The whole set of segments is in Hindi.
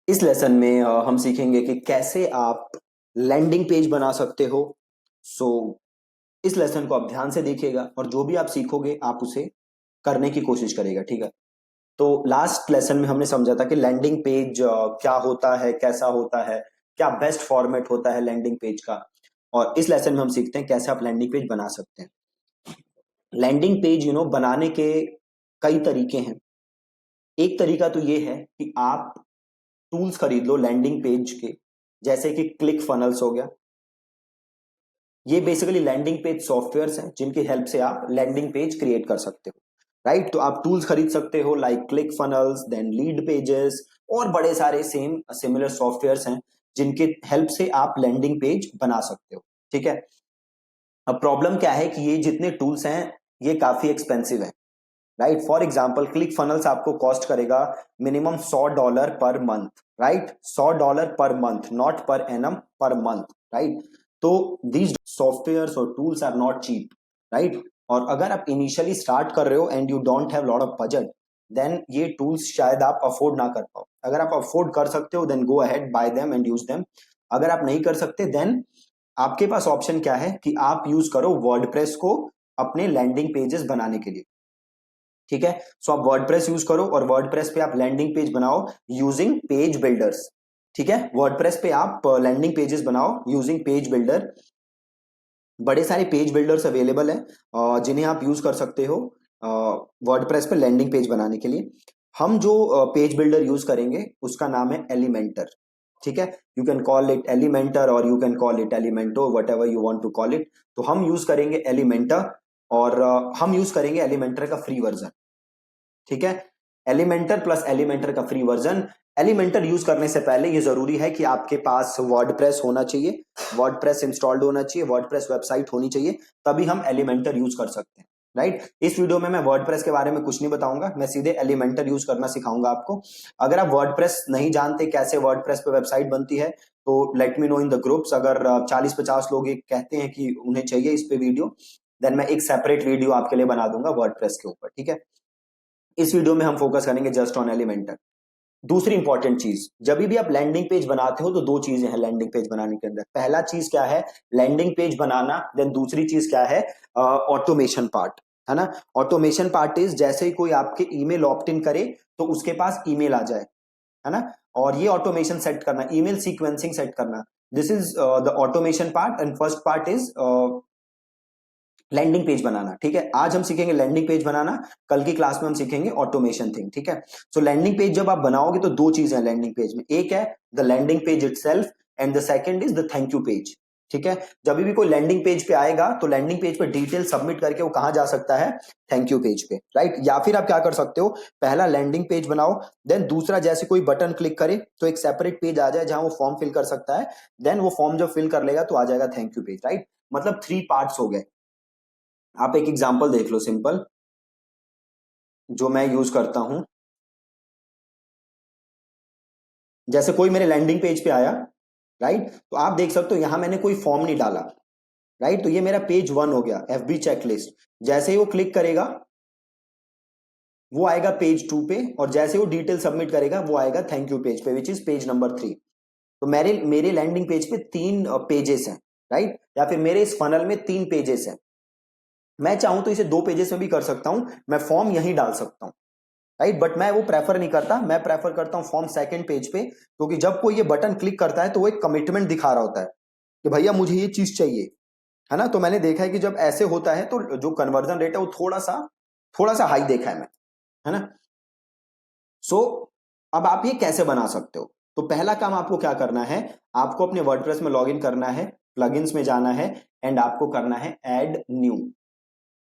इस लेसन में हम सीखेंगे कि कैसे आप लैंडिंग पेज बना सकते हो। सो इस लेसन को आप ध्यान से देखिएगा और जो भी आप सीखोगे आप उसे करने की कोशिश करेगा, ठीक है। तो लास्ट लेसन में हमने समझा था कि लैंडिंग पेज क्या होता है, कैसा होता है, क्या बेस्ट फॉर्मेट होता है लैंडिंग पेज का। और इस लेसन में हम सीखते हैं कैसे आप लैंडिंग पेज बना सकते हैं। लैंडिंग पेज बनाने के कई तरीके हैं। एक तरीका तो ये है कि आप टूल्स खरीद लो लैंडिंग पेज के, जैसे कि क्लिक फनल्स हो गया। ये बेसिकली लैंडिंग पेज सॉफ्टवेयर्स हैं जिनकी हेल्प से आप लैंडिंग पेज क्रिएट कर सकते हो, राइट। तो आप टूल्स खरीद सकते हो like click funnels, then lead pages और बड़े सारे सेम सिमिलर सॉफ्टवेयर्स हैं जिनके हेल्प से आप लैंडिंग पेज बना सकते हो, ठीक है। अब प्रॉब्लम क्या है कि ये जितने टूल्स हैं ये काफी एक्सपेंसिव है, right. For example click funnels आपको कॉस्ट करेगा minimum $100 per month, right. $100 per month, not per annum, per month, right. तो दीज सॉफ्टवेयर्स और tools are not cheap, right. और अगर आप इनिशियली स्टार्ट कर रहे हो and you don't have lot of budget, then ये टूल्स शायद आप अफोर्ड ना कर पाओ। अगर आप अफोर्ड कर सकते हो then go ahead, buy them and use them. अगर आप नहीं कर सकते देन आपके पास ऑप्शन क्या है कि आप यूज करो वर्डप्रेस को अपने लैंडिंग पेजेस बनाने के लिए, ठीक है। सो आप वर्डप्रेस यूज करो और वर्डप्रेस पे आप लैंडिंग पेज बनाओ यूजिंग पेज बिल्डर्स, ठीक है। वर्डप्रेस पे आप लैंडिंग पेजेस बनाओ यूजिंग पेज बिल्डर। बड़े सारे पेज बिल्डर्स अवेलेबल हैं जिन्हें आप यूज कर सकते हो वर्डप्रेस पे लैंडिंग पेज बनाने के लिए। हम जो पेज बिल्डर यूज करेंगे उसका नाम है एलिमेंटर, ठीक है। You can call it Elementor और you can call it Elemento, whatever you want to call it. तो हम यूज करेंगे एलिमेंटर और हम यूज करेंगे एलिमेंटर का फ्री वर्जन, ठीक है। एलिमेंटर प्लस एलिमेंटर का फ्री वर्जन। एलिमेंटर यूज करने से पहले ये जरूरी है कि आपके पास वर्डप्रेस होना चाहिए, वर्डप्रेस इंस्टॉल्ड होना चाहिए, वर्डप्रेस वेबसाइट होनी चाहिए, तभी हम एलिमेंटर यूज कर सकते हैं, राइट। इस वीडियो में मैं वर्डप्रेस के बारे में कुछ नहीं बताऊंगा, मैं सीधे एलिमेंटर यूज करना सिखाऊंगा आपको। अगर आप वर्डप्रेस नहीं जानते कैसे वर्डप्रेस पे वेबसाइट बनती है तो let me know in the groups. अगर 40-50 लोग ये कहते हैं कि उन्हें चाहिए इस पे वीडियो, देन मैं एक सेपरेट वीडियो आपके लिए बना दूंगा वर्डप्रेस के ऊपर, ठीक है। इस वीडियो में हम फोकस करेंगे जस्ट ऑन एलिमेंटर। दूसरी इंपॉर्टेंट चीज, जब भी आप लैंडिंग पेज बनाते हो तो दो चीजें हैं लैंडिंग पेज बनाने के अंदर। पहला चीज क्या है, लैंडिंग पेज बनाना। देन दूसरी चीज क्या है, ऑटोमेशन पार्ट, है ना। ऑटोमेशन पार्ट इज जैसे ही कोई आपके ईमेल ऑप्ट इन करे तो उसके पास ईमेल आ जाए, है ना। और ये ऑटोमेशन सेट करना, ईमेल सीक्वेंसिंग सेट करना, this is the automation part. And first part is landing page बनाना, ठीक है। आज हम सीखेंगे लैंडिंग पेज बनाना, कल की क्लास में हम सीखेंगे ऑटोमेशन थिंग, ठीक है। सो लैंडिंग पेज जब आप बनाओगे तो दो चीजें हैं लैंडिंग पेज में, एक है the landing page itself and the second is the thank you page, ठीक है। जब भी कोई लैंडिंग पेज पे आएगा तो लैंडिंग पेज पे डिटेल सबमिट करके वो कहां जा सकता है, थैंक यू पेज पे, राइट। या फिर आप क्या कर सकते हो, पहला लैंडिंग पेज बनाओ, देन दूसरा जैसे कोई बटन क्लिक करे तो एक सेपरेट पेज आ जाए जहां वो फॉर्म फिल कर सकता है, देन वो फॉर्म जब फिल कर लेगा तो आ जाएगा थैंक यू पेज, राइट। मतलब 3 पार्ट्स हो गए। आप एक एग्जाम्पल देख लो सिंपल जो मैं यूज करता हूं। जैसे कोई मेरे लैंडिंग पेज पे आया, राइट, तो आप देख सकते हो यहां मैंने कोई फॉर्म नहीं डाला, राइट। तो ये मेरा पेज 1 हो गया, एफबी चेकलिस्ट। जैसे ही वो क्लिक करेगा वो आएगा पेज 2 पे, और जैसे वो डिटेल सबमिट करेगा वो आएगा थैंक यू पेज पे, विच इज पेज नंबर 3। तो मेरे मेरे लैंडिंग पेज पे 3 पेजेस हैं, राइट। या फिर मेरे इस फनल में 3 पेजेस हैं। मैं चाहूं तो इसे 2 पेजेस में भी कर सकता हूं, मैं फॉर्म यहीं डाल सकता हूं, राइट। बट मैं वो प्रेफर नहीं करता, मैं प्रेफर करता हूं फॉर्म सेकंड पेज पे, क्योंकि जब कोई ये बटन क्लिक करता है तो वो एक कमिटमेंट दिखा रहा होता है कि भैया मुझे ये चीज चाहिए, है ना। तो मैंने देखा है कि जब ऐसे होता है तो जो कन्वर्जन रेट है वो थोड़ा सा हाई देखा है ना। सो अब आप ये कैसे बना सकते हो, तो पहला काम आपको क्या करना है, आपको अपने वर्डप्रेस में लॉग इन करना है, प्लगइन्स में जाना है एंड आपको करना है ऐड न्यू,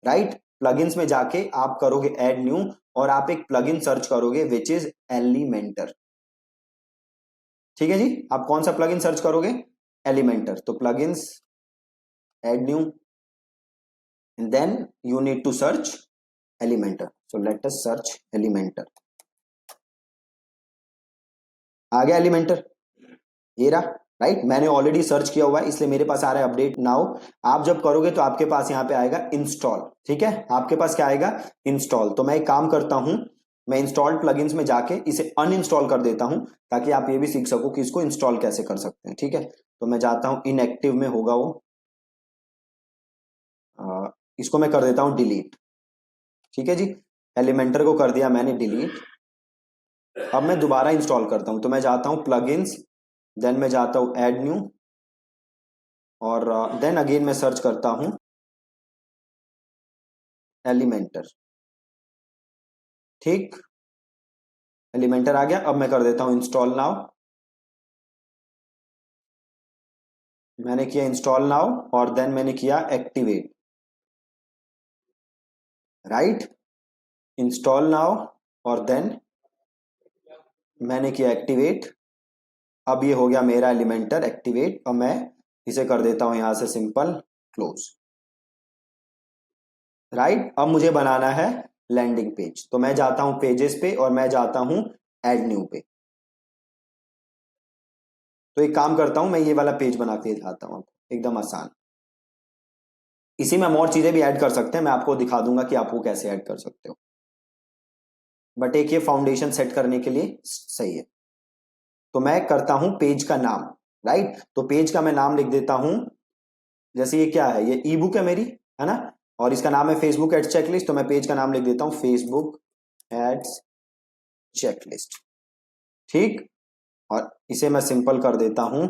राइट। प्लगइन्स में जाके आप करोगे ऐड न्यू और आप एक प्लगइन सर्च करोगे विच इज एलिमेंटर, ठीक है जी। आप कौन सा प्लगइन सर्च करोगे, एलिमेंटर। तो plugins, add new, and then you need to search Elementor. So let us search Elementor. आ गया एलिमेंटर, ये रहा, राइट। मैंने ऑलरेडी सर्च किया हुआ है इसलिए मेरे पास आ रहा है अपडेट नाउ। आप जब करोगे तो आपके पास यहाँ पे आएगा इंस्टॉल, ठीक है। आपके पास क्या आएगा, इंस्टॉल। तो मैं एक काम करता हूं, मैं इंस्टॉल्ड प्लगइन्स में जाके इसे अनइंस्टॉल कर देता हूं, ताकि आप ये भी सीख सको कि इसको इंस्टॉल कैसे कर सकते हैं। ठीक है, तो मैं जाता हूं इनएक्टिव में होगा वो, इसको मैं कर देता हूं डिलीट। ठीक है जी, एलिमेंटर को कर दिया मैंने डिलीट। अब मैं दोबारा इंस्टॉल करता हूं, तो मैं जाता हूं प्लगइन्स, देन मैं जाता हूं ऐड न्यू, और देन अगेन मैं सर्च करता हूं एलिमेंटर। ठीक, एलिमेंटर आ गया। अब मैं कर देता हूं इंस्टॉल नाउ। मैंने किया इंस्टॉल नाउ, और देन मैंने किया एक्टिवेट। राइट, इंस्टॉल नाउ, और देन मैंने किया एक्टिवेट। अब ये हो गया मेरा एलिमेंटर एक्टिवेट। अब मैं इसे कर देता हूं यहां से सिंपल क्लोज। राइट, अब मुझे बनाना है लैंडिंग पेज, तो मैं जाता हूं पेजेस पे और मैं जाता हूं ऐड न्यू पे। तो एक काम करता हूं, मैं ये वाला पेज बना के दिखाता हूं आपको, एकदम आसान। इसी में हम और चीजें भी ऐड कर सकते हैं, मैं आपको दिखा दूंगा कि आप वो कैसे ऐड कर सकते हो, बट एक ये फाउंडेशन सेट करने के लिए सही है। तो मैं करता हूं पेज का नाम। राइट, तो पेज का मैं नाम लिख देता हूं, जैसे ये क्या है, ये ई बुक है मेरी, है ना, और इसका नाम है फेसबुक एड्स चेकलिस्ट, तो मैं पेज का नाम लिख देता हूं फेसबुक एड्स चेकलिस्ट। ठीक, और इसे मैं सिंपल कर देता हूं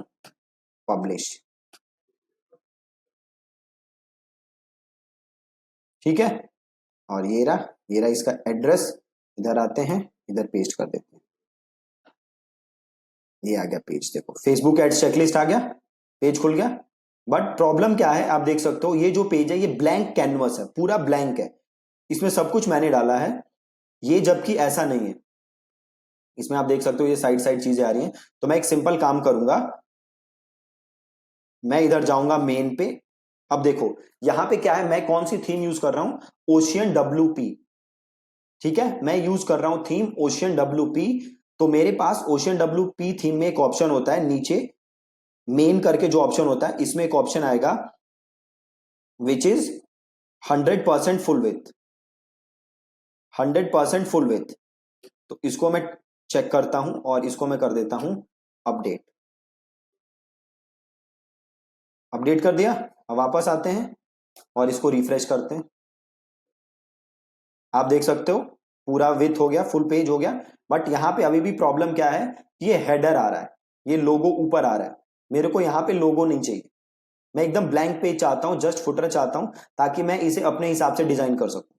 पब्लिश। ठीक है, और ये रहा इसका एड्रेस। इधर आते हैं, इधर पेस्ट कर देते हैं। ये आ गया पेज, देखो फेसबुक एड्स चेकलिस्ट आ गया, पेज खुल गया। बट प्रॉब्लम क्या है, आप देख सकते हो ये जो पेज है ये ब्लैंक कैनवस है, पूरा ब्लैंक है, इसमें सब कुछ मैंने डाला है, ये जबकि ऐसा नहीं है। इसमें आप देख सकते हो ये साइड साइड चीजें आ रही हैं। तो मैं एक सिंपल काम करूंगा, मैं इधर जाऊंगा मेन पे। अब देखो यहां पे क्या है, मैं कौन सी थीम यूज कर रहा हूं, ओशियन WP। ठीक है, मैं यूज कर रहा हूं थीम ओशियन WP। तो मेरे पास ओशियन WP थीम में एक ऑप्शन होता है नीचे, मेन करके जो ऑप्शन होता है, इसमें एक ऑप्शन आएगा which is 100% full with, 100% full with. तो इसको मैं चेक करता हूं और इसको मैं कर देता हूं अपडेट। अपडेट कर दिया। अब वापस आते हैं और इसको रिफ्रेश करते हैं। आप देख सकते हो पूरा विथ हो गया, फुल पेज हो गया। बट यहां पे अभी भी प्रॉब्लम क्या है, ये हेडर आ रहा है, ये लोगो ऊपर आ रहा है, मेरे को यहां पे लोगो नहीं चाहिए। मैं एकदम ब्लैंक पेज चाहता हूं, जस्ट फुटर चाहता हूं, ताकि मैं इसे अपने हिसाब से डिजाइन कर सकूं।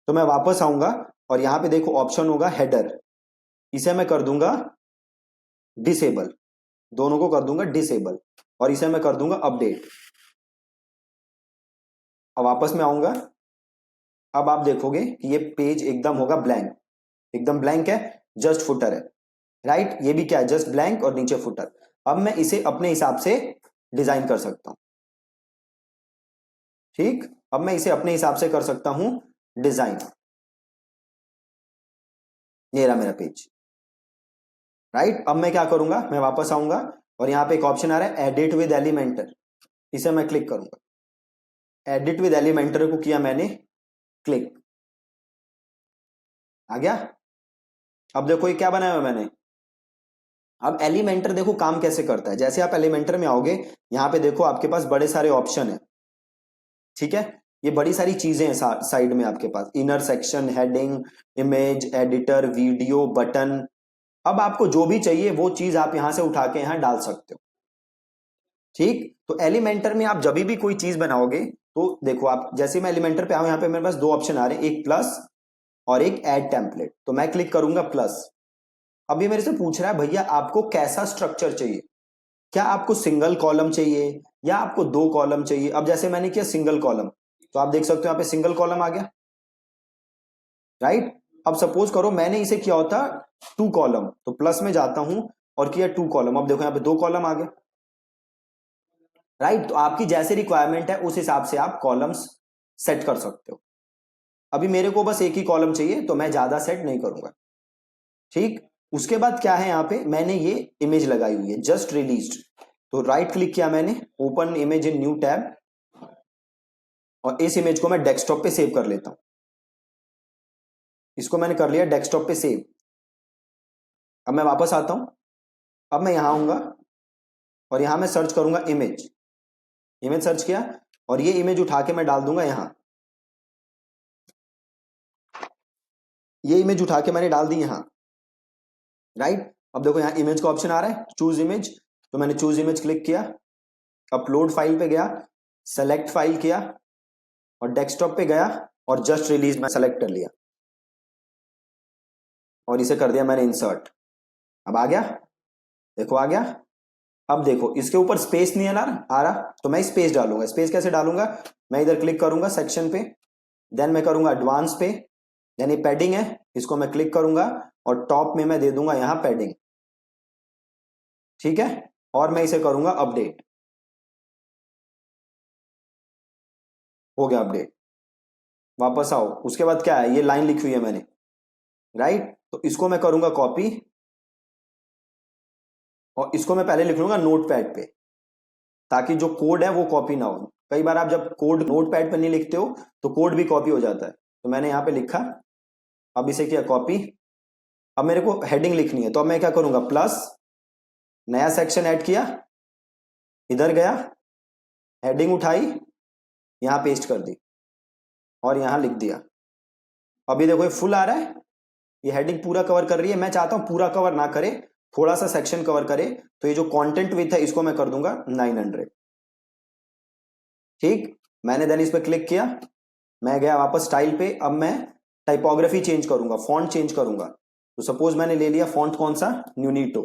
तो मैं वापस आऊंगा और यहां पे देखो ऑप्शन होगा हेडर, इसे मैं कर दूंगा डिसेबल, दोनों को कर दूंगा डिसेबल, और इसे मैं कर दूंगा अपडेट। अब वापस में आऊंगा, अब आप देखोगे कि ये पेज एकदम होगा ब्लैंक, एकदम ब्लैंक है, जस्ट फुटर है। राइट, ये भी क्या है, जस्ट ब्लैंक और नीचे फुटर। अब मैं इसे अपने हिसाब से डिजाइन कर सकता हूं। ठीक, अब मैं इसे अपने हिसाब से कर सकता हूं डिजाइन। ये रहा मेरा पेज। राइट, अब मैं क्या करूंगा, मैं वापस आऊंगा और यहां पे एक ऑप्शन आ रहा है एडिट विद एलिमेंटर, इसे मैं क्लिक करूंगा। एडिट विद एलिमेंटर को किया मैंने क्लिक, आ गया। अब देखो ये क्या बनाया हुआ मैंने। अब एलिमेंटर देखो काम कैसे करता है, जैसे आप एलिमेंटर में आओगे, यहां पे देखो आपके पास बड़े सारे ऑप्शन है। ठीक है, ये बड़ी सारी चीजें हैं साइड में आपके पास, inner section, heading, image editor, video, button. अब आपको जो भी चाहिए वो चीज आप यहां से उठा के यहां डाल सकते हो। ठीक, तो एलिमेंटर में आप जब भी कोई चीज बनाओगे, तो देखो आप जैसे मैं एलिमेंटर पे आऊं, यहां पे मेरे पास दो ऑप्शन आ रहे हैं, एक प्लस और एक ऐड टेम्पलेट। तो मैं क्लिक करूंगा प्लस। अब ये मेरे से पूछ रहा है भैया आपको कैसा स्ट्रक्चर चाहिए, क्या आपको सिंगल कॉलम चाहिए या आपको दो कॉलम चाहिए। अब जैसे मैंने किया सिंगल कॉलम, तो आप देख सकते हो यहाँ पे सिंगल कॉलम आ गया। राइट, अब सपोज करो मैंने इसे किया होता टू कॉलम, तो प्लस में जाता हूं और किया टू कॉलम। अब देखो यहाँ पे दो कॉलम आ गया। राइट, तो आपकी जैसे रिक्वायरमेंट है उस हिसाब से आप कॉलम्स सेट कर सकते हो। अभी मेरे को बस एक ही कॉलम चाहिए, तो मैं ज्यादा सेट नहीं करूंगा। ठीक, उसके बाद क्या है, यहाँ पे मैंने ये इमेज लगाई हुई है जस्ट रिलीज्ड, तो राइट क्लिक किया मैंने, open image in new tab, और इस इमेज को मैं डेस्कटॉप पे सेव कर लेता हूं। इसको मैंने कर लिया डेस्कटॉप पे सेव। अब मैं वापस आता हूं, अब मैं यहां आऊंगा और यहां मैं सर्च करूंगा इमेज। इमेज सर्च किया और ये इमेज उठा के मैं डाल दूंगा यहां। ये इमेज उठा के मैंने डाल दी यहां, राइट। अब देखो यहां इमेज का ऑप्शन आ रहा है, चूज इमेज। तो मैंने चूज इमेज क्लिक किया, अपलोड फाइल पे गया, सेलेक्ट फाइल किया और डेस्कटॉप पे गया और जस्ट रिलीज मैं सेलेक्ट कर लिया और इसे कर दिया मैंने इंसर्ट। अब आ गया, देखो आ गया। अब देखो इसके ऊपर स्पेस नहीं है ना आ रहा, तो मैं स्पेस डालूंगा। स्पेस कैसे डालूंगा, मैं इधर क्लिक करूंगा सेक्शन पे, देन मैं करूंगा एडवांस पे, यानी पैडिंग है, इसको मैं क्लिक करूंगा और टॉप में मैं दे दूंगा यहां पैडिंग, ठीक है। और मैं इसे करूंगा अपडेट, हो गया अपडेट। वापस आओ, उसके बाद क्या है, ये लाइन लिखी हुई है मैंने, राइट। तो इसको मैं करूंगा कॉपी और इसको मैं पहले लिख लूंगा नोट पैड पे, ताकि जो कोड है वो कॉपी ना हो। कई बार आप जब कोड नोट पैड पे नहीं लिखते हो तो कोड भी कॉपी हो जाता है। तो मैंने यहां पे लिखा, अब इसे किया कॉपी। अब मेरे को हेडिंग लिखनी है, तो अब मैं क्या करूंगा, प्लस, नया सेक्शन ऐड किया, इधर गया, हेडिंग उठाई, यहां पेस्ट कर दी और यहां लिख दिया। अभी देखो ये फुल आ रहा है, ये हेडिंग पूरा कवर कर रही है। मैं चाहता हूं पूरा कवर ना करे, थोड़ा सा सेक्शन कवर करे, तो ये जो कंटेंट विथ है इसको मैं कर दूंगा 900, ठीक। मैंने देन इस पर क्लिक किया, मैं गया वापस स्टाइल पे। अब मैं टाइपोग्राफी चेंज करूंगा, फॉन्ट चेंज करूंगा। तो सपोज मैंने ले लिया फॉन्ट कौन सा, न्यूनीटो,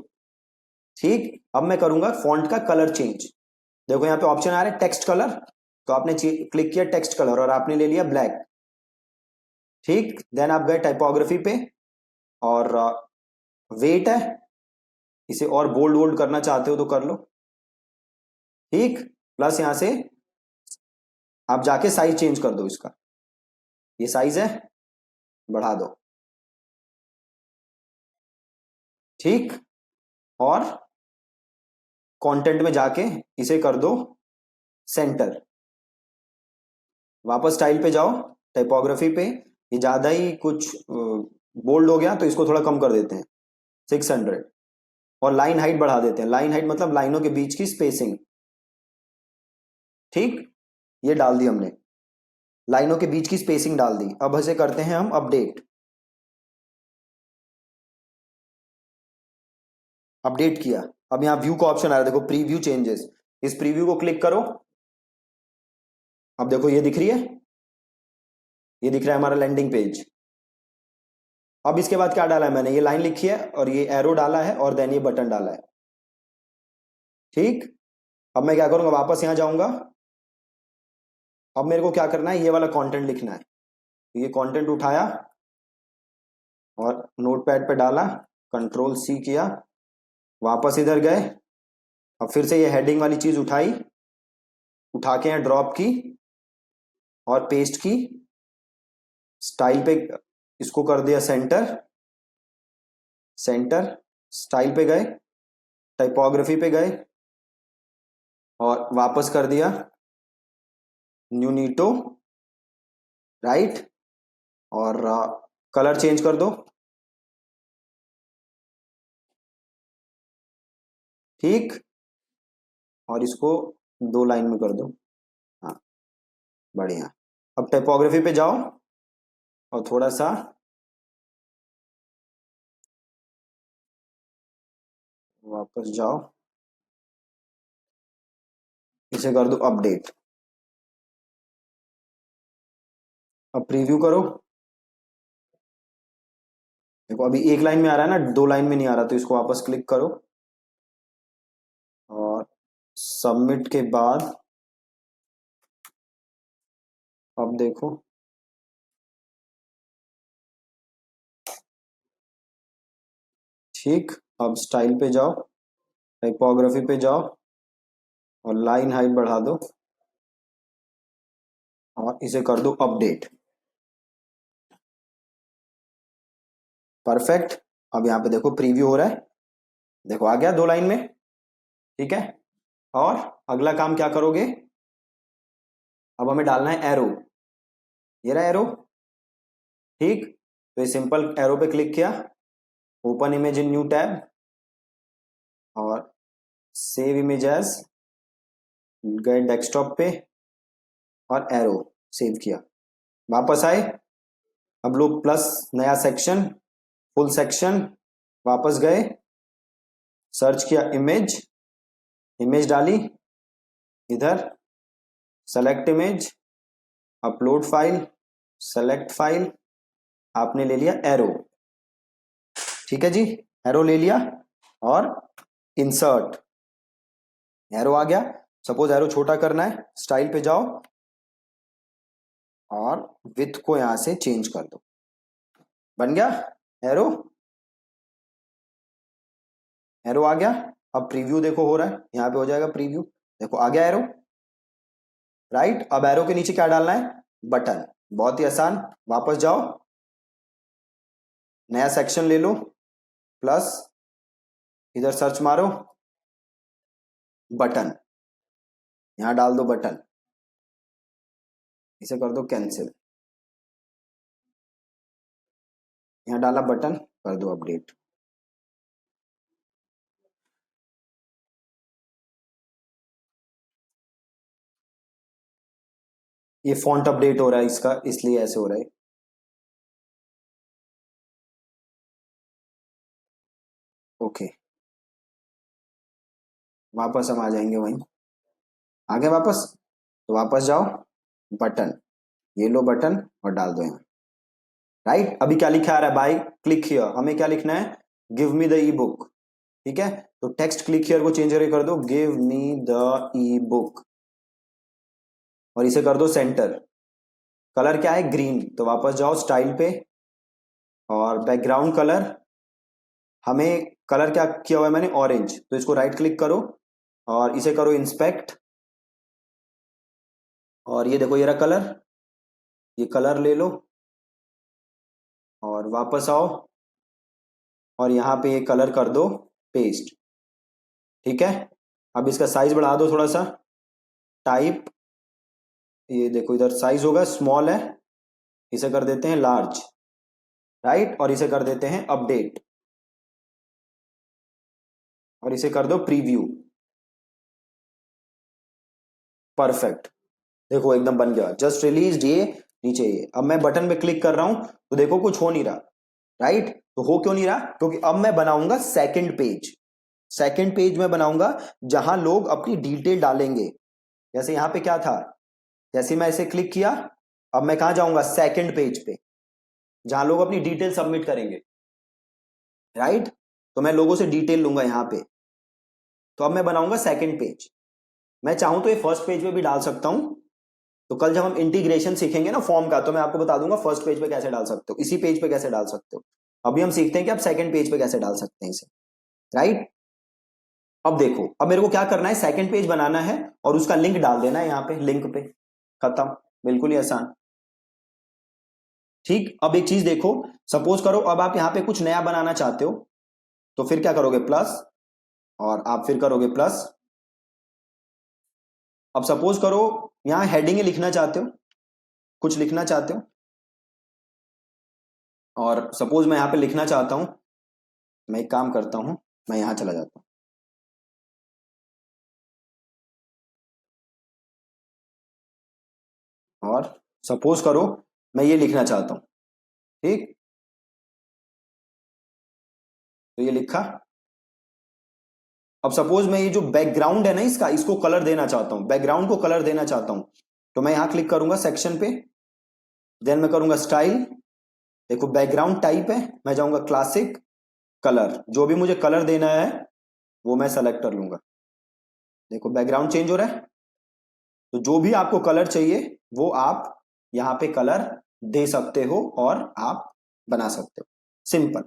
ठीक। अब मैं करूंगा फॉन्ट का कलर चेंज। देखो यहाँ पे ऑप्शन आ रहा है टेक्स्ट कलर, तो आपने क्लिक किया टेक्स्ट कलर और आपने ले लिया ब्लैक, ठीक। देन आप गए टाइपोग्राफी पे और वेट है, इसे और बोल्ड वोल्ड करना चाहते हो तो कर लो, ठीक। प्लस यहां से आप जाके साइज चेंज कर दो इसका, ये साइज है, बढ़ा दो, ठीक। और कंटेंट में जाके इसे कर दो सेंटर। वापस स्टाइल पे जाओ, टाइपोग्राफी पे, ये ज्यादा ही कुछ बोल्ड हो गया तो इसको थोड़ा कम कर देते हैं 600। और लाइन हाइट बढ़ा देते हैं, लाइन हाइट मतलब लाइनों के बीच की स्पेसिंग, ठीक। ये डाल दी हमने, लाइनों के बीच की स्पेसिंग डाल दी। अब इसे करते हैं हम अपडेट। अपडेट किया, अब यहां व्यू का ऑप्शन आ रहा है, देखो प्रीव्यू चेंजेस, इस प्रीव्यू को क्लिक करो। अब देखो ये दिख रही है, ये दिख रहा है हमारा लैंडिंग पेज। अब इसके बाद क्या डाला है मैंने, ये लाइन लिखी है और ये एरो डाला है और देन ये बटन डाला है, ठीक। अब मैं क्या करूंगा, वापस यहां जाऊंगा। अब मेरे को क्या करना है, ये वाला कंटेंट लिखना है। तो ये कंटेंट उठाया और नोटपैड पे डाला, कंट्रोल सी किया, वापस इधर गए। अब फिर से ये हेडिंग वाली चीज उठाई, उठा के यहाँ ड्रॉप की और पेस्ट की, स्टाइल पे इसको कर दिया सेंटर, सेंटर, स्टाइल पे गए, टाइपोग्राफी पे गए और वापस कर दिया न्यूनीटो, राइट। और कलर चेंज कर दो, ठीक। और इसको 2 लाइन में कर दो, हाँ, बढ़िया। अब टाइपोग्राफी पे जाओ और थोड़ा सा वापस जाओ, इसे कर दो अपडेट। अब प्रीव्यू करो, देखो अभी 1 लाइन में आ रहा है ना, 2 लाइन में नहीं आ रहा, तो इसको वापस क्लिक करो और सबमिट के बाद अब देखो, ठीक। अब स्टाइल पे जाओ, टाइपोग्राफी पे जाओ और लाइन हाइट बढ़ा दो और इसे कर दो अपडेट, परफेक्ट। अब यहाँ पे देखो प्रीव्यू हो रहा है, देखो आ गया 2 लाइन में, ठीक है। और अगला काम क्या करोगे, अब हमें डालना है एरो, ये रहा एरो, ठीक। तो ये सिंपल एरो पे क्लिक किया, open image in new tab और सेव इमेज एज, गए डेस्कटॉप पे और एरो सेव किया, वापस आए। अब लोग प्लस नया सेक्शन, फुल सेक्शन, वापस गए, सर्च किया इमेज, इमेज डाली इधर, select image, upload file, select file, आपने ले लिया एरो, ठीक है जी, एरो ले लिया और इंसर्ट, एरो आ गया। सपोज एरो छोटा करना है, स्टाइल पे जाओ और विड्थ को यहां से चेंज कर दो, बन गया एरो, एरो आ गया। अब प्रीव्यू देखो हो रहा है, यहां पे हो जाएगा प्रीव्यू, देखो आ गया एरो, राइट। अब एरो के नीचे क्या डालना है, बटन, बहुत ही आसान, वापस जाओ, नया सेक्शन ले लो, प्लस इधर सर्च मारो, बटन, यहां डाल दो बटन, इसे कर दो कैंसिल, यहां डाला बटन, कर दो अपडेट। ये फॉन्ट अपडेट हो रहा है इसका, इसलिए ऐसे हो रहा है। ओके, वापस हम आ जाएंगे वहीं, आगे वापस, तो वापस जाओ, बटन, ये लो बटन और डाल दो यहाँ, राइट। अभी क्या लिखा आ रहा है, बाय क्लिक हियर, हमें क्या लिखना है, give me the E book, ठीक है। तो टेक्स्ट क्लिक हियर को चेंज करके कर दो give me the E book और इसे कर दो सेंटर, कलर क्या है, ग्रीन, तो वापस जाओ स्टाइल पे और बैकग्राउंड कलर, हमें कलर क्या किया हुआ है मैंने, ऑरेंज, तो इसको राइट क्लिक करो और इसे करो इंस्पेक्ट और ये देखो ये रहा कलर, ये कलर ले लो और वापस आओ और यहाँ पे ये कलर कर दो पेस्ट, ठीक है। अब इसका साइज बढ़ा दो थोड़ा सा, टाइप, ये देखो इधर साइज होगा स्मॉल है, इसे कर देते हैं लार्ज, राइट, और इसे कर देते हैं अपडेट और इसे कर दो प्रीव्यू, परफेक्ट, देखो एकदम बन गया, जस्ट रिलीज, ये नीचे ये। अब मैं बटन पे क्लिक कर रहा हूं तो देखो कुछ हो नहीं रहा, राइट, तो हो क्यों नहीं रहा, क्योंकि अब मैं बनाऊंगा सेकंड पेज, सेकंड पेज में बनाऊंगा जहां लोग अपनी डिटेल डालेंगे। जैसे यहां पे क्या था, जैसे मैं इसे क्लिक किया, अब मैं कहां जाऊंगा, सेकंड पेज पे, जहां लोग अपनी डिटेल सबमिट करेंगे, राइट। तो मैं लोगों से डिटेल लूंगा यहां पे, तो अब मैं बनाऊंगा सेकंड पेज। मैं चाहूं तो ये फर्स्ट पेज पे भी डाल सकता हूं, तो कल जब हम इंटीग्रेशन सीखेंगे ना फॉर्म का, तो मैं आपको बता दूंगा फर्स्ट पेज पे कैसे डाल सकते हो, इसी पेज पे कैसे डाल सकते हो। अभी हम सीखते हैं कि आप सेकंड पेज पे कैसे डाल सकते हैं इसे, राइट। अब देखो, अब मेरे को क्या करना है, सेकंड पेज बनाना है और उसका लिंक डाल देना है यहाँ पे, लिंक पे, खत्म, बिल्कुल ही आसान, ठीक। अब एक चीज देखो, सपोज करो अब आप यहाँ पे कुछ नया बनाना चाहते हो, तो फिर क्या करोगे, प्लस, और आप फिर करोगे प्लस। अब सपोज करो यहाँ हेडिंग लिखना चाहते हो, कुछ लिखना चाहते हो, और सपोज मैं यहाँ पे लिखना चाहता हूं, मैं एक काम करता हूं, मैं यहां चला जाता हूं और सपोज करो मैं ये लिखना चाहता हूं, ठीक, तो ये लिखा। अब सपोज मैं ये जो बैकग्राउंड है ना इसका, इसको कलर देना चाहता हूं, बैकग्राउंड को कलर देना चाहता हूं, तो मैं यहां क्लिक करूंगा सेक्शन पे, देन मैं करूंगा स्टाइल, देखो बैकग्राउंड टाइप है, मैं जाऊंगा क्लासिक कलर, जो भी मुझे कलर देना है वो मैं सेलेक्ट कर लूंगा, देखो बैकग्राउंड चेंज हो रहा है। तो जो भी आपको कलर चाहिए वो आप यहाँ पे कलर दे सकते हो और आप बना सकते हो, सिंपल,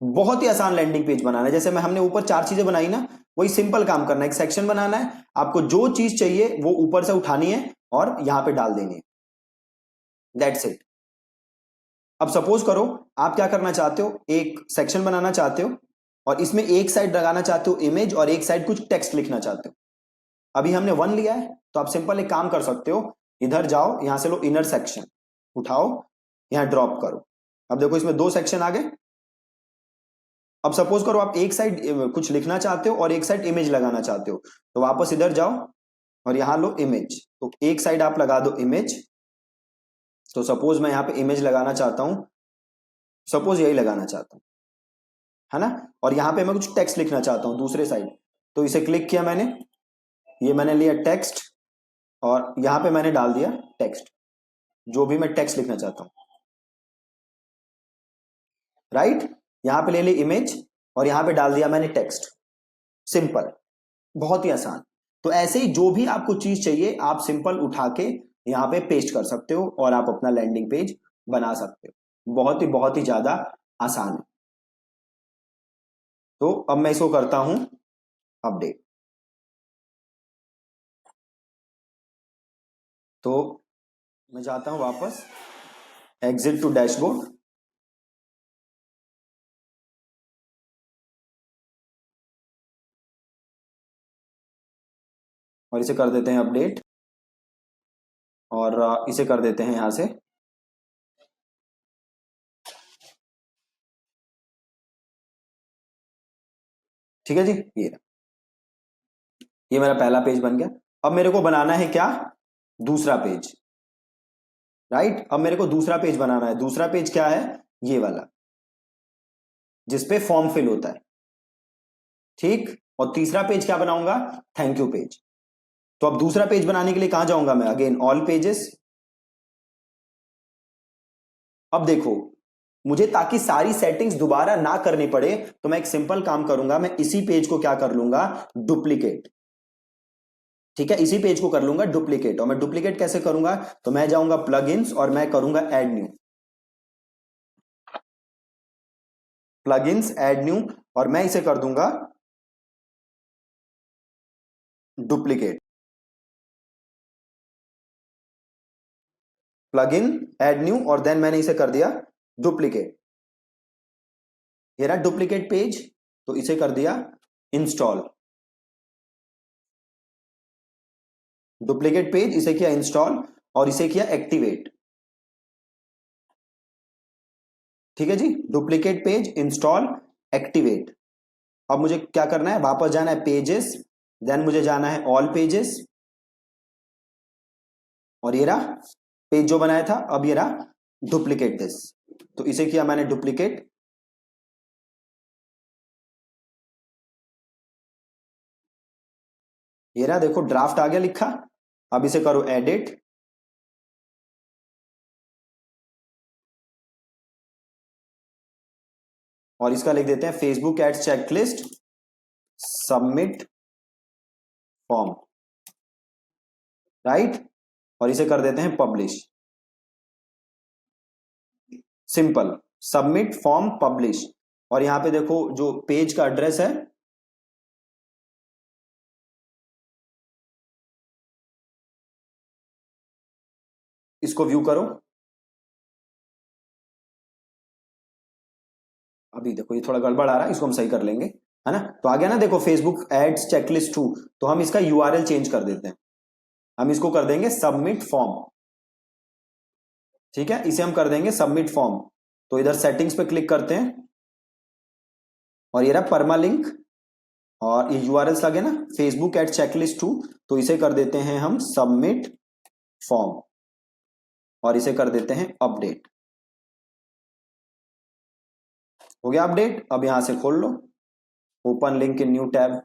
बहुत ही आसान लैंडिंग पेज बनाना है। जैसे मैं हमने ऊपर चार चीजें बनाई ना, वही सिंपल काम करना है, एक सेक्शन बनाना है, आपको जो चीज चाहिए वो ऊपर से उठानी है और यहां पे डाल देनी है, दैट्स इट। अब सपोज करो आप क्या करना चाहते हो, एक सेक्शन बनाना चाहते हो और इसमें एक साइड लगाना चाहते हो इमेज और एक साइड कुछ टेक्स्ट लिखना चाहते हो। अभी हमने वन लिया है तो आप सिंपल एक काम कर सकते हो, इधर जाओ, यहां से लो इनर सेक्शन, उठाओ, यहां ड्रॉप करो, अब देखो इसमें दो सेक्शन आ गए। अब सपोज करो आप एक साइड कुछ लिखना चाहते हो और एक साइड इमेज लगाना चाहते हो, तो वापस इधर जाओ और यहां लो इमेज, तो एक साइड आप लगा दो इमेज। तो सपोज मैं यहां पे इमेज लगाना चाहता हूं, सपोज यही लगाना चाहता हूं, है ना। और यहां पे मैं कुछ टेक्स्ट लिखना चाहता हूं दूसरे साइड, तो इसे क्लिक किया मैंने, ये मैंने लिया टेक्स्ट और यहां पे मैंने डाल दिया टेक्स्ट, जो भी मैं टेक्स्ट लिखना चाहता हूं, राइट। यहां पे ले ली इमेज और यहां पे डाल दिया मैंने टेक्स्ट। सिंपल, बहुत ही आसान। तो ऐसे ही जो भी आपको चीज चाहिए आप सिंपल उठा के यहां पे पेस्ट कर सकते हो और आप अपना लैंडिंग पेज बना सकते हो। बहुत ही ज्यादा आसान है। तो अब मैं इसको करता हूं अपडेट। तो मैं जाता हूं वापस एग्जिट टू डैशबोर्ड, और इसे कर देते हैं अपडेट और इसे कर देते हैं यहां से। ठीक है जी, ये मेरा पहला पेज बन गया। अब मेरे को बनाना है क्या, दूसरा पेज, राइट। अब मेरे को दूसरा पेज बनाना है। दूसरा पेज क्या है, ये वाला, जिसपे फॉर्म फिल होता है, ठीक। और तीसरा पेज क्या बनाऊंगा, थैंक यू पेज। तो अब दूसरा पेज बनाने के लिए कहां जाऊंगा मैं, अगेन ऑल पेजेस। अब देखो मुझे ताकि सारी सेटिंग्स दोबारा ना करनी पड़े, तो मैं एक सिंपल काम करूंगा, मैं इसी पेज को क्या कर लूंगा, डुप्लीकेट। ठीक है, इसी पेज को कर लूंगा डुप्लीकेट। और मैं डुप्लीकेट कैसे करूंगा, तो मैं जाऊंगा प्लगइन्स और मैं करूंगा add new, plugins add new, और मैं इसे कर दूंगा डुप्लीकेट। प्लगइन ऐड न्यू और देन मैंने इसे कर दिया डुप्लीकेट। ये रहा डुप्लीकेट पेज, तो इसे कर दिया इंस्टॉल। डुप्लीकेट पेज, इसे किया इंस्टॉल और इसे किया एक्टिवेट। ठीक है जी, डुप्लीकेट पेज, इंस्टॉल, एक्टिवेट। अब मुझे क्या करना है, वापस जाना है पेजेस, देन मुझे जाना है ऑल पेजेस, और ये रहा पेज जो बनाया था। अब ये रहा डुप्लीकेट दिस, तो इसे किया मैंने डुप्लीकेट। ये रहा देखो ड्राफ्ट आ गया लिखा। अब इसे करो एडिट, और इसका लिख देते हैं Facebook ads checklist submit form, right. और इसे कर देते हैं publish. Simple, submit form publish. और यहां पे देखो जो पेज का एड्रेस है, इसको व्यू करो। अभी देखो ये थोड़ा गड़बड़ आ रहा है, इसको हम सही कर लेंगे, है ना। तो आ गया ना, देखो फेसबुक एड्स चेकलिस्ट 2। तो हम इसका यूआरएल चेंज कर देते हैं, हम इसको कर देंगे सबमिट फॉर्म। ठीक है, इसे हम कर देंगे सबमिट फॉर्म। तो इधर सेटिंग्स पे क्लिक करते हैं और ये रहा परमा लिंक, और ये यूआरएल लगे ना फेसबुक एट चेकलिस्ट 2, तो इसे कर देते हैं हम सबमिट फॉर्म और इसे कर देते हैं अपडेट। हो गया अपडेट। अब यहां से खोल लो, open link in new tab,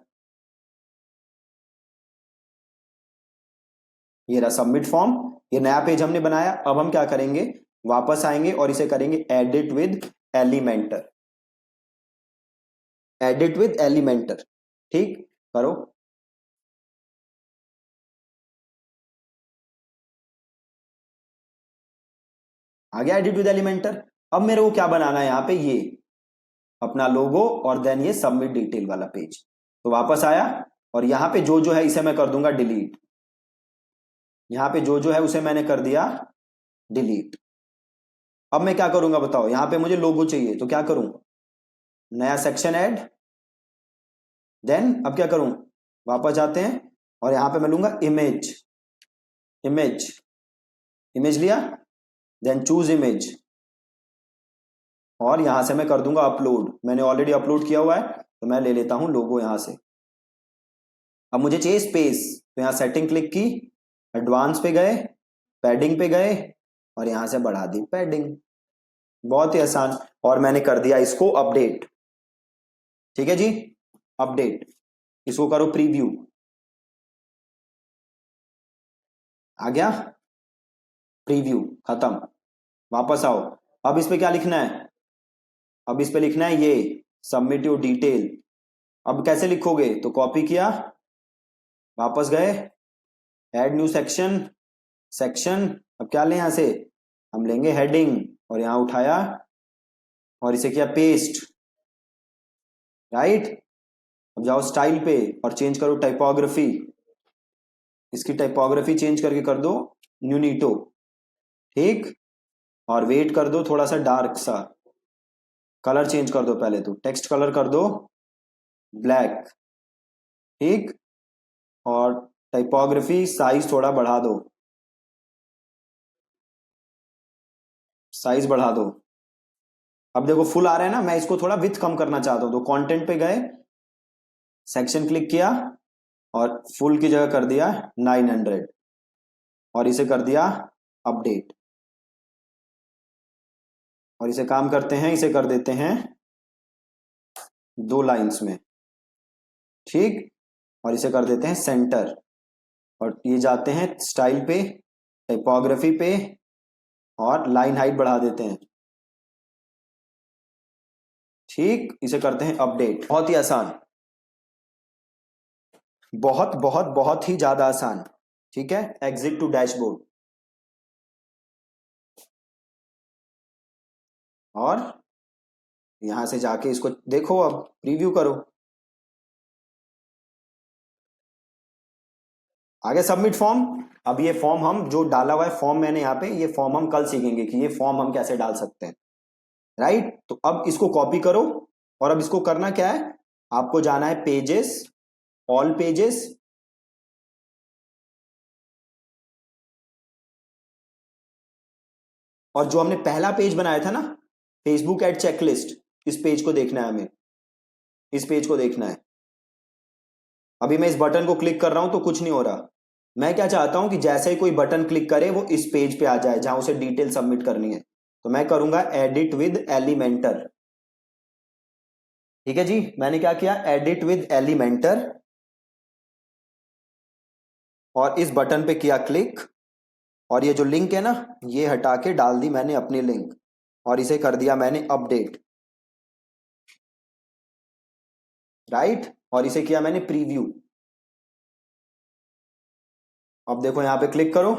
ये रहा सबमिट फॉर्म। ये नया पेज हमने बनाया। अब हम क्या करेंगे, वापस आएंगे और इसे करेंगे edit with Elementor, edit with Elementor. ठीक, करो। आ गया एडिट विद एलिमेंटर। अब मेरे को क्या बनाना है यहाँ पे, ये अपना लोगो और देन ये सबमिट डिटेल वाला पेज। तो वापस आया और यहां पे जो जो है इसे मैं कर दूंगा डिलीट। यहां पे जो जो है उसे मैंने कर दिया डिलीट। अब मैं क्या करूंगा बताओ, यहां पे मुझे लोगो चाहिए, तो क्या करूं, नया सेक्शन ऐड। देन अब क्या करूं, वापस जाते हैं और यहां पे मैं लूंगा इमेज, इमेज, इमेज लिया, देन चूज इमेज, और यहां से मैं कर दूंगा अपलोड। मैंने ऑलरेडी अपलोड किया हुआ है, तो मैं ले लेता हूं लोगो यहां से। अब मुझे चाहिए स्पेस, तो यहां सेटिंग क्लिक की, एडवांस पे गए, पैडिंग पे गए, और यहां से बढ़ा दी पैडिंग। बहुत ही आसान। और मैंने कर दिया इसको अपडेट। ठीक है जी, अपडेट। इसको करो प्रीव्यू। आ गया प्रीव्यू, खत्म। वापस आओ। अब इस पे क्या लिखना है? अब इस पे लिखना है ये सबमिट योर डिटेल। अब कैसे लिखोगे? तो कॉपी किया, वापस गए, ऐड न्यू सेक्शन, सेक्शन। अब क्या लें यहां से? हम लेंगे हेडिंग, और यहां उठाया और इसे किया पेस्ट। राइट। अब जाओ स्टाइल पे और चेंज करो टाइपोग्राफी। इसकी टाइपोग्राफी चेंज करके कर दो यूनिटो। ठीक। और वेट कर दो थोड़ा सा डार्क सा। कलर चेंज कर दो, पहले तो टेक्स्ट कलर कर दो ब्लैक। ठीक। और टाइपोग्राफी साइज थोड़ा बढ़ा दो, साइज बढ़ा दो। अब देखो फुल आ रहा है ना, मैं इसको थोड़ा विथ कम करना चाहता हूं, तो कंटेंट पे गए, सेक्शन क्लिक किया, और फुल की जगह कर दिया 900, और इसे कर दिया अपडेट। और इसे काम करते हैं, इसे कर देते हैं 2 लाइंस में। ठीक। और इसे कर देते हैं सेंटर, और ये जाते हैं स्टाइल पे, टाइपोग्राफी पे, और लाइन हाइट बढ़ा देते हैं। ठीक। इसे करते हैं अपडेट। बहुत ही आसान, बहुत बहुत बहुत ही ज्यादा आसान। ठीक है, एग्जिट टू डैशबोर्ड, और यहां से जाके इसको देखो, अब प्रीव्यू करो। आगे सबमिट फॉर्म। अब ये फॉर्म हम जो डाला हुआ है फॉर्म मैंने यहाँ पे, ये फॉर्म हम कल सीखेंगे कि ये फॉर्म हम कैसे डाल सकते हैं। राइट। तो अब इसको कॉपी करो, और अब इसको करना क्या है? आपको जाना है पेजेस, ऑल पेजेस, और जो हमने पहला पेज बनाया था ना, फेसबुक एड चेकलिस्ट, इस पेज को देखना है हमें, इस पेज को देखना है। अभी मैं इस बटन को क्लिक कर रहा हूं तो कुछ नहीं हो रहा। मैं क्या चाहता हूं कि जैसे ही कोई बटन क्लिक करे वो इस पेज पे आ जाए जहां उसे डिटेल सबमिट करनी है। तो मैं करूंगा एडिट विद एलिमेंटर। ठीक है जी, मैंने क्या किया? एडिट विद एलिमेंटर, और इस बटन पे किया क्लिक, और ये जो लिंक है ना, ये हटा के डाल दी मैंने अपनी लिंक, और इसे कर दिया मैंने अपडेट। राइट। और इसे किया मैंने प्रीव्यू। अब देखो यहां पे क्लिक करो,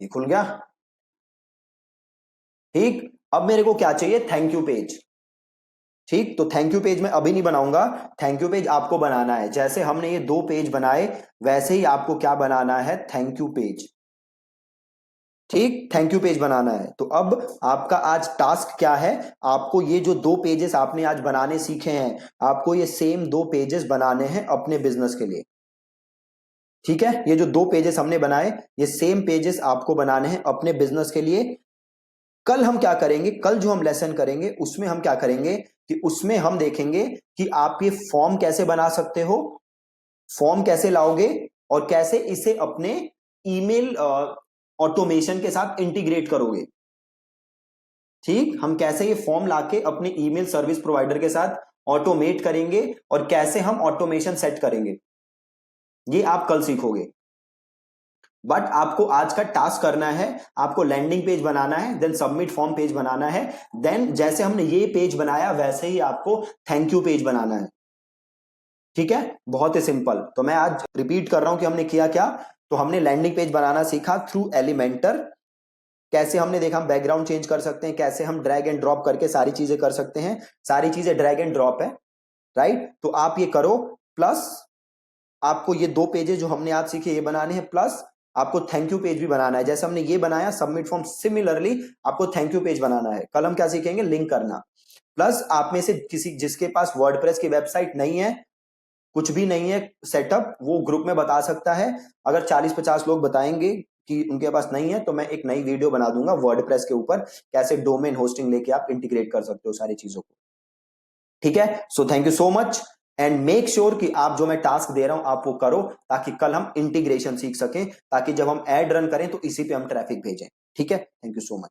ये खुल गया। ठीक। अब मेरे को क्या चाहिए? Thank you page. ठीक। तो थैंक यू पेज मैं अभी नहीं बनाऊंगा, थैंक यू पेज आपको बनाना है। जैसे हमने ये 2 पेज बनाए, वैसे ही आपको क्या बनाना है? Thank you page. ठीक, थैंक यू पेज बनाना है। तो अब आपका आज टास्क क्या है? आपको ये जो 2 पेजेस आपने आज बनाने सीखे हैं, आपको ये सेम 2 पेजेस बनाने हैं अपने बिजनेस के लिए। ठीक है, ये जो 2 पेजेस हमने बनाए, ये सेम पेजेस आपको बनाने हैं अपने बिजनेस के लिए। कल हम क्या करेंगे? कल जो हम लेसन करेंगे उसमें हम क्या करेंगे कि उसमें हम देखेंगे कि आप ये फॉर्म कैसे बना सकते हो, फॉर्म कैसे लाओगे, और कैसे इसे अपने ईमेल ऑटोमेशन के साथ इंटीग्रेट करोगे। ठीक, हम कैसे ये फॉर्म लाके अपने ईमेल सर्विस प्रोवाइडर के साथ ऑटोमेट करेंगे, और कैसे हम ऑटोमेशन सेट करेंगे, ये आप कल सीखोगे। बट आपको आज का टास्क करना है, आपको लैंडिंग पेज बनाना है, देन सबमिट फॉर्म पेज बनाना है, देन जैसे हमने ये पेज बनाया वैसे ही आपको थैंक यू पेज बनाना है। ठीक है, बहुत ही सिंपल। तो मैं आज रिपीट कर रहा हूं कि हमने किया क्या। तो हमने लैंडिंग पेज बनाना सीखा थ्रू एलिमेंटर। कैसे हमने देखा हम बैकग्राउंड चेंज कर सकते हैं, कैसे हम ड्रैग एंड ड्रॉप करके सारी चीजें कर सकते हैं। सारी चीजें ड्रैग एंड ड्रॉप है। राइट। तो आप ये करो, प्लस आपको ये 2 पेजेस जो हमने आज सीखे ये बनाने हैं, प्लस आपको थैंक यू पेज भी बनाना है। जैसे हमने ये बनाया सबमिट फॉर्म, सिमिलरली आपको थैंक यू पेज बनाना है। कल हम क्या सीखेंगे? लिंक करना। प्लस आप में से किसी जिसके पास वर्डप्रेस की वेबसाइट नहीं है, कुछ भी नहीं है सेटअप, वो ग्रुप में बता सकता है। अगर 40-50 लोग बताएंगे की उनके पास नहीं है तो मैं एक नई वीडियो बना दूंगा वर्डप्रेस के ऊपर, कैसे डोमेन होस्टिंग लेके आप इंटीग्रेट कर सकते हो सारी चीजों को। ठीक है, so thank you so much and make sure कि आप जो मैं टास्क दे रहा हूं आप वो करो, ताकि कल हम इंटीग्रेशन सीख सकें, ताकि जब हम एड रन करें तो इसी पे हम ट्रैफिक भेजें। ठीक है, थैंक यू सो मच।